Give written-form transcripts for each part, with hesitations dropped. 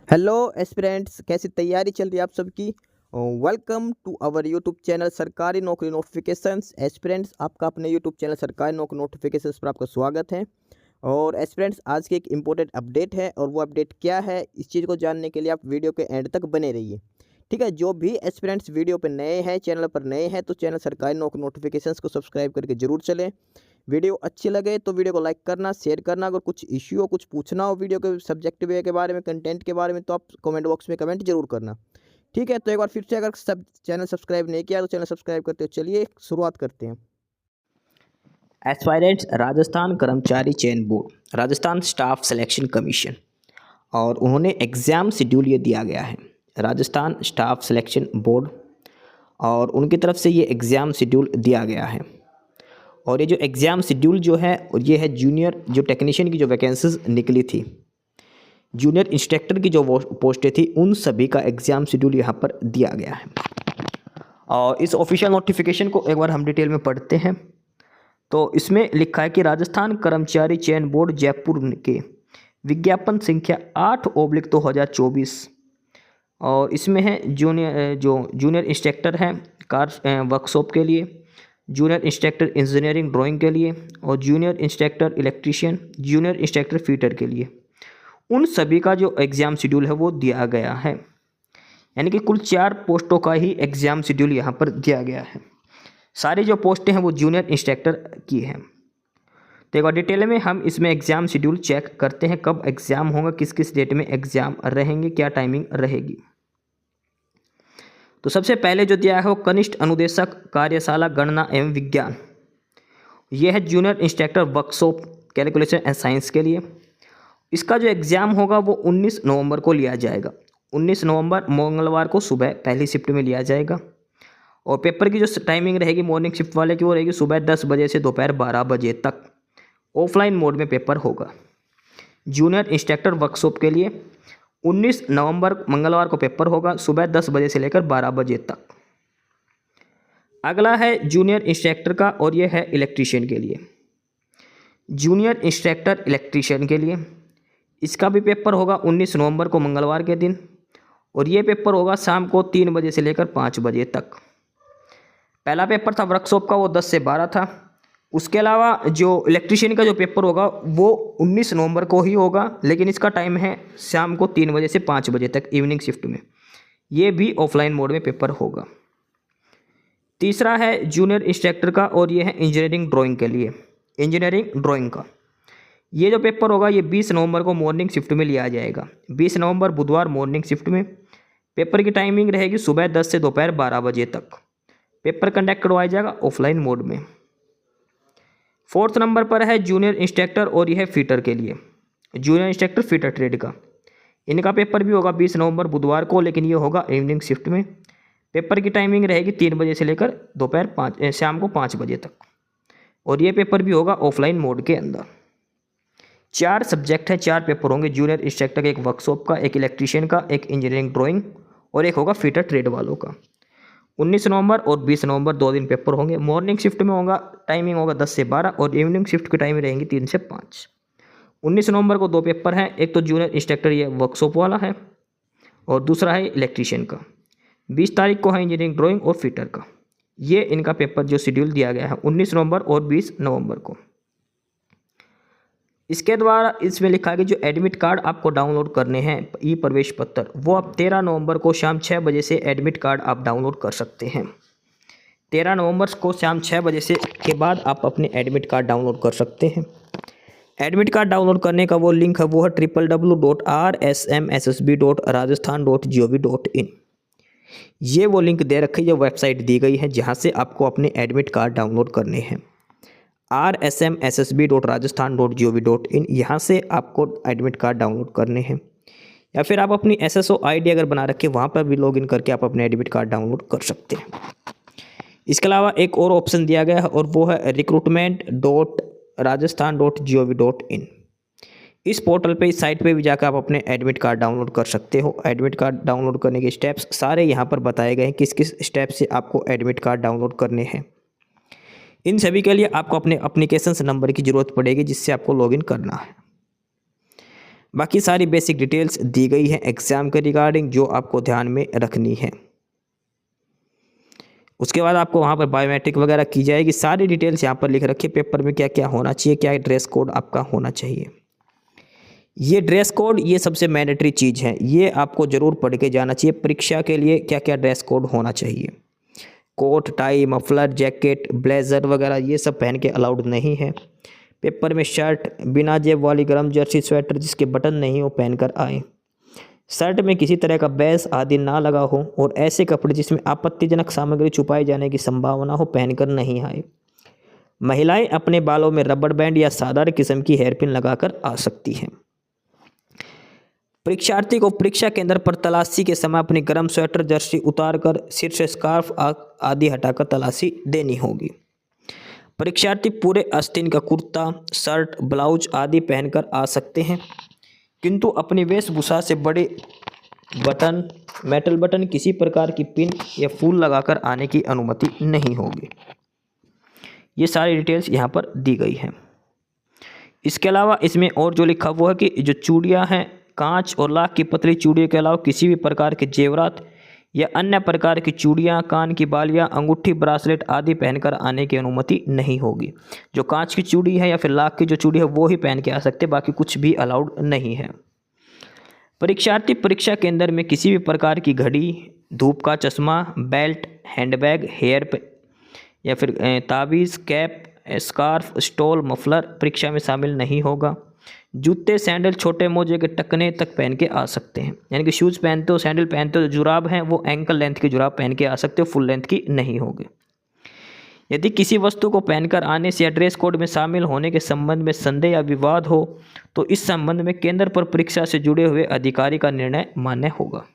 Hello aspirants, कैसी तैयारी चल रही है आप सबकी। Welcome to our YouTube channel सरकारी नौकरी नोटिफिकेशंस। एस्पिरेंट्स, आपका अपने यूट्यूब चैनल सरकारी नौकरी नोटिफिकेशंस पर आपका स्वागत है। और एस्पिरेंट्स, आज की एक इम्पोर्टेंट अपडेट है और वो अपडेट क्या है, इस चीज़ को जानने के लिए आप वीडियो के एंड तक बने रहिए। ठीक है, जो भी एस्पिरेंट्स वीडियो पर नए हैं, चैनल पर नए हैं, तो चैनल सरकारी नौकरी नोटिफिकेशंस को सब्सक्राइब करके जरूर चलें। वीडियो अच्छी लगे तो वीडियो को लाइक करना, शेयर करना। अगर कुछ इश्यू हो, कुछ पूछना हो वीडियो के सब्जेक्ट वे के बारे में, कंटेंट के बारे में, तो आप कमेंट बॉक्स में कमेंट जरूर करना। ठीक है, तो एक बार फिर से, अगर सब चैनल सब्सक्राइब नहीं किया तो चैनल सब्सक्राइब करते हो। चलिए शुरुआत करते हैं। एस्पायरेंट्स राजस्थान कर्मचारी चयन board, Rajasthan staff selection commission, और उन्होंने एग्ज़ाम शेड्यूल ये दिया गया है, राजस्थान स्टाफ सिलेक्शन बोर्ड, और उनकी तरफ से ये एग्ज़ाम शेड्यूल दिया गया है। और ये जो एग्ज़ाम शेड्यूल जो है, ये है जूनियर जो टेक्नीशियन की जो वैकेंसीज निकली थी, जूनियर इंस्ट्रक्टर की जो पोस्टें थी, उन सभी का एग्ज़ाम शेड्यूल यहाँ पर दिया गया है। और इस ऑफिशियल नोटिफिकेशन को एक बार हम डिटेल में पढ़ते हैं। तो इसमें लिखा है कि राजस्थान कर्मचारी चयन बोर्ड जयपुर के विज्ञापन संख्या 8/2024, और इसमें है जूनियर इंस्ट्रक्टर हैं कार वर्कशॉप के लिए, जूनियर इंस्ट्रक्टर इंजीनियरिंग ड्राइंग के लिए, और junior instructor electrician, junior instructor fitter के लिए। उन सभी का जो एग्ज़ाम शेड्यूल है वो दिया गया है। यानी कि कुल 4 पोस्टों का ही एग्ज़ाम शेड्यूल यहाँ पर दिया गया है। सारी जो पोस्टें हैं वो जूनियर इंस्ट्रक्टर की हैं। तो एक बार डिटेल में हम इसमें एग्ज़ाम शेड्यूल चेक करते हैं, कब एग्ज़ाम होगा, किस किस डेट में एग्ज़ाम रहेंगे, क्या टाइमिंग रहेगी। तो सबसे पहले जो दिया है वो कनिष्ठ अनुदेशक कार्यशाला गणना एवं विज्ञान, यह है junior instructor workshop calculation and science के लिए। इसका जो एग्ज़ाम होगा वो 19 नवंबर को लिया जाएगा। 19 नवंबर मंगलवार को सुबह पहली शिफ्ट में लिया जाएगा। और पेपर की जो टाइमिंग रहेगी मॉर्निंग शिफ्ट वाले की, वो रहेगी सुबह 10 बजे से दोपहर 12 बजे तक। ऑफलाइन मोड में पेपर होगा। जूनियर इंस्ट्रक्टर वर्कशॉप के लिए 19 नवंबर मंगलवार को पेपर होगा, सुबह 10 बजे से लेकर 12 बजे तक। अगला है जूनियर इंस्ट्रक्टर का, और यह है इलेक्ट्रीशियन के लिए। जूनियर इंस्ट्रक्टर इलेक्ट्रीशियन के लिए इसका भी पेपर होगा 19 नवंबर को मंगलवार के दिन, और ये पेपर होगा शाम को 3 बजे से लेकर 5 बजे तक। पहला पेपर था वर्कशॉप का, वो 10 से 12 था। उसके अलावा जो इलेक्ट्रीशियन का जो पेपर होगा वो 19 नवंबर को ही होगा, लेकिन इसका टाइम है शाम को 3 बजे से 5 बजे तक इवनिंग शिफ्ट में। ये भी ऑफलाइन मोड में पेपर होगा। तीसरा है जूनियर इंस्ट्रक्टर का, और ये है इंजीनियरिंग ड्राइंग के लिए। इंजीनियरिंग ड्राइंग का ये जो पेपर होगा ये 20 नवंबर को मॉर्निंग शिफ्ट में लिया जाएगा। 20 नवंबर बुधवार मॉर्निंग शिफ्ट में। पेपर की टाइमिंग रहेगी सुबह 10 से दोपहर 12 बजे तक। पेपर कंडक्ट करवाया जाएगा ऑफलाइन मोड में। फोर्थ नंबर पर है जूनियर इंस्ट्रक्टर, और यह है फीटर के लिए। जूनियर इंस्ट्रक्टर फीटर ट्रेड का इनका पेपर भी होगा 20 नवंबर बुधवार को, लेकिन ये होगा इवनिंग शिफ्ट में। पेपर की टाइमिंग रहेगी 3 बजे से लेकर दोपहर 5 शाम को 5 बजे तक, और ये पेपर भी होगा ऑफलाइन मोड के अंदर। 4 सब्जेक्ट हैं, 4 पेपर होंगे जूनियर इंस्ट्रक्टर का, एक वर्कशॉप का, एक इलेक्ट्रीशियन का, एक इंजीनियरिंग ड्राइंग, और एक होगा फीटर ट्रेड वालों का। 19 नवंबर और 20 नवंबर 2 दिन पेपर होंगे। मॉर्निंग शिफ्ट में होगा, टाइमिंग होगा 10 से 12, और इवनिंग शिफ्ट की टाइमिंग रहेंगी 3 से 5। 19 नवंबर को 2 पेपर हैं, एक तो जूनियर इंस्ट्रक्टर ये वर्कशॉप वाला है, और दूसरा है इलेक्ट्रीशियन का। 20 तारीख को है इंजीनियरिंग ड्राइंग और फीटर का। ये इनका पेपर जो शेड्यूल दिया गया है 19 नवंबर और 20 नवंबर को। इसके द्वारा इसमें लिखा है कि जो एडमिट कार्ड आपको डाउनलोड करने हैं, ई प्रवेश पत्र, वो आप 13 नवंबर को शाम 6 बजे से एडमिट कार्ड आप डाउनलोड कर सकते हैं। 13 नवंबर को शाम 6 बजे से के बाद आप अपने एडमिट कार्ड डाउनलोड कर सकते हैं। एडमिट कार्ड डाउनलोड करने का वो लिंक है, वो है www.rsmssb.rajasthan.gov.in। ये वो लिंक दे रखी है, ये वेबसाइट दी गई है जहाँ से आपको अपने एडमिट कार्ड डाउनलोड करने हैं। rsmssb.rajasthan.gov.in, यहाँ से आपको एडमिट कार्ड डाउनलोड करने हैं। या फिर आप अपनी SSO ID अगर बना रखे, वहाँ पर भी लॉगिन करके आप अपने एडमिट कार्ड डाउनलोड कर सकते हैं। इसके अलावा एक और ऑप्शन दिया गया है, और वो है recruitment.rajasthan.gov.in। इस पोर्टल पे, इस साइट पे भी जाकर आप अपने एडमिट कार्ड डाउनलोड कर सकते हो। एडमिट कार्ड डाउनलोड करने के स्टेप्स सारे यहाँ पर बताए गए हैं, किस किस स्टेप से आपको एडमिट कार्ड डाउनलोड करने हैं। इन सभी के लिए आपको अपने एप्लीकेशन नंबर की ज़रूरत पड़ेगी, जिससे आपको लॉगिन करना है। बाकी सारी बेसिक डिटेल्स दी गई है एग्ज़ाम के रिगार्डिंग, जो आपको ध्यान में रखनी है। उसके बाद आपको वहाँ पर बायोमेट्रिक वगैरह की जाएगी। सारी डिटेल्स यहाँ पर लिख रखी है, पेपर में क्या क्या होना चाहिए, क्या ड्रेस कोड आपका होना चाहिए। ये ड्रेस कोड ये सबसे मैंडेटरी चीज़ है, ये आपको ज़रूर पढ़ के जाना चाहिए। परीक्षा के लिए क्या क्या ड्रेस कोड होना चाहिए, coat tie muffler jacket blazer वगैरह ये सब पहन के अलाउड नहीं है। पेपर में शर्ट बिना जेब वाली गर्म जर्सी स्वेटर जिसके बटन नहीं हो पहनकर आए। शर्ट में किसी तरह का बैस आदि ना लगा हो और ऐसे कपड़े जिसमें आपत्तिजनक सामग्री छुपाए जाने की संभावना हो पहनकर नहीं आए। महिलाएं अपने बालों में रबड़ बैंड या साधारण किस्म की हेयरपिन लगाकर आ सकती हैं। परीक्षार्थी को परीक्षा केंद्र पर तलाशी के समय अपनी गर्म स्वेटर जर्सी उतारकर सिर से स्कार्फ आदि हटाकर तलाशी देनी होगी। परीक्षार्थी पूरे आस्तीन का कुर्ता शर्ट ब्लाउज आदि पहनकर आ सकते हैं, किंतु अपनी वेशभूषा से बड़े बटन मेटल बटन किसी प्रकार की पिन या फूल लगाकर आने की अनुमति नहीं होगी। ये सारी डिटेल्स यहाँ पर दी गई हैं। इसके अलावा इसमें और जो लिखा हुआ है कि जो चूड़ियाँ हैं कांच और लाख की पतली चूड़ियों के अलावा किसी भी प्रकार के जेवरात या अन्य प्रकार की चूड़ियाँ कान की बालियाँ अंगूठी ब्रासलेट आदि पहनकर आने की अनुमति नहीं होगी। जो कांच की चूड़ी है या फिर लाख की जो चूड़ी है वो ही पहन के आ सकते, बाकी कुछ भी अलाउड नहीं है। परीक्षार्थी परीक्षा केंद्र में किसी भी प्रकार की घड़ी धूप का चश्मा बेल्ट हैंडबैग हेयर या फिर ताबीज़ कैप स्कार्फ स्टोल मफलर परीक्षा में शामिल नहीं होगा। जूते सैंडल छोटे मोजे के टकने तक पहन के आ सकते हैं, यानी कि शूज़ पहनते हो सैंडल पहनते हो, जुराब हैं वो एंकल लेंथ की जुराब पहन के आ सकते हो, फुल लेंथ की नहीं होगी। यदि किसी वस्तु को पहनकर आने से या ड्रेस कोड में शामिल होने के संबंध में संदेह या विवाद हो तो इस संबंध में केंद्र पर परीक्षा से जुड़े हुए अधिकारी का निर्णय मान्य होगा।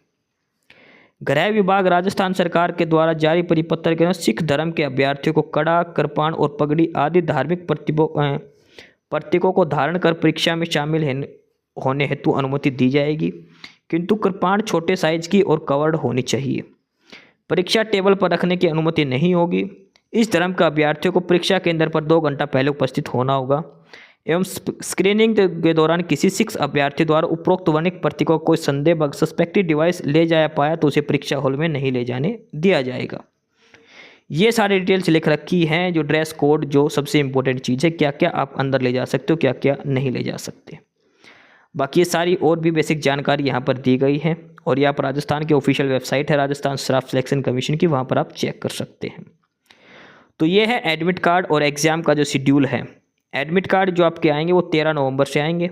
गृह विभाग राजस्थान सरकार के द्वारा जारी परिपत्र के अनुसार सिख धर्म के अभ्यर्थियों को कड़ा कृपाण और पगड़ी आदि धार्मिक प्रतीकों को धारण कर परीक्षा में शामिल होने हेतु अनुमति दी जाएगी, किंतु कृपाण छोटे साइज की और कवर्ड होनी चाहिए। परीक्षा टेबल पर रखने की अनुमति नहीं होगी। इस धर्म के अभ्यर्थियों को परीक्षा केंद्र पर 2 घंटा पहले उपस्थित होना होगा एवं स्क्रीनिंग के दौरान किसी सिख अभ्यर्थी द्वारा उपरोक्त वर्णिक प्रतीकों कोई संदेह सस्पेक्टेड डिवाइस ले जाया पाया तो उसे परीक्षा हॉल में नहीं ले जाने दिया जाएगा। ये सारी डिटेल्स लिख रखी हैं, जो ड्रेस कोड जो सबसे इम्पोर्टेंट चीज़ है, क्या क्या आप अंदर ले जा सकते हो क्या क्या नहीं ले जा सकते। बाकी ये सारी और भी बेसिक जानकारी यहाँ पर दी गई है और यहाँ पर राजस्थान की ऑफिशियल वेबसाइट है राजस्थान स्टाफ सिलेक्शन कमीशन की, वहाँ पर आप चेक कर सकते हैं। तो ये है एडमिट कार्ड और एग्ज़ाम का जो शेड्यूल है। एडमिट कार्ड जो आपके आएंगे वो 13 नवंबर से आएंगे।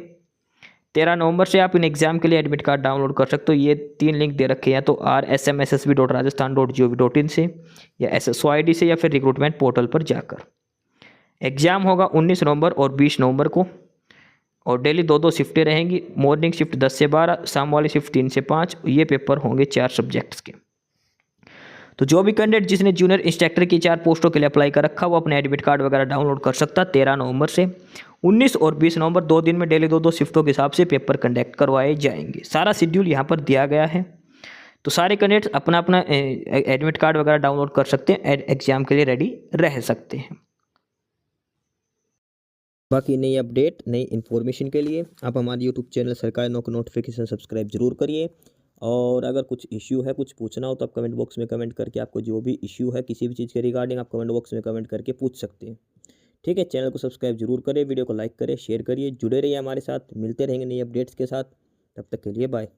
13 नवंबर से आप इन एग्ज़ाम के लिए एडमिट कार्ड डाउनलोड कर सकते हो। ये 3 लिंक दे रखे हैं, तो rsmssb.rajasthan.gov.in से या SSOID से या फिर रिक्रूटमेंट पोर्टल पर जाकर। एग्ज़ाम होगा 19 नवंबर और 20 नवंबर को और डेली 2-2 शिफ्टें रहेंगी। मॉर्निंग शिफ्ट 10 से 12, शाम वाली शिफ्ट 3 से 5। ये पेपर होंगे 4 सब्जेक्ट्स के। तो जो भी कैंडिडेट जिसने जूनियर इंस्ट्रक्टर की 4 पोस्टों के लिए अप्लाई कर रखा वो अपने एडमिट कार्ड वगैरह डाउनलोड कर सकता है। 13 नवंबर से 19 और 20 नवंबर 2 दिन में डेली 2-2 शिफ्टों के हिसाब से पेपर कंडक्ट करवाए जाएंगे। सारा शेड्यूल यहाँ पर दिया गया है, तो सारे कैंडिडेट्स अपना अपना एडमिट कार्ड वगैरह डाउनलोड कर सकते हैं, एग्जाम के लिए रेडी रह सकते हैं। बाकी नई अपडेट नई इन्फॉर्मेशन के लिए आप हमारे यूट्यूब चैनल सरकारी नौकरी नोटिफिकेशन सब्सक्राइब जरूर करिए। और अगर कुछ इश्यू है कुछ पूछना हो तो आप कमेंट बॉक्स में कमेंट करके आपको जो भी इश्यू है किसी भी चीज़ के रिगार्डिंग आप कमेंट बॉक्स में कमेंट करके पूछ सकते हैं। ठीक है, चैनल को सब्सक्राइब जरूर करें, वीडियो को लाइक करें, शेयर करिए, जुड़े रहिए हमारे साथ। मिलते रहेंगे नई अपडेट्स के साथ, तब तक के लिए बाय।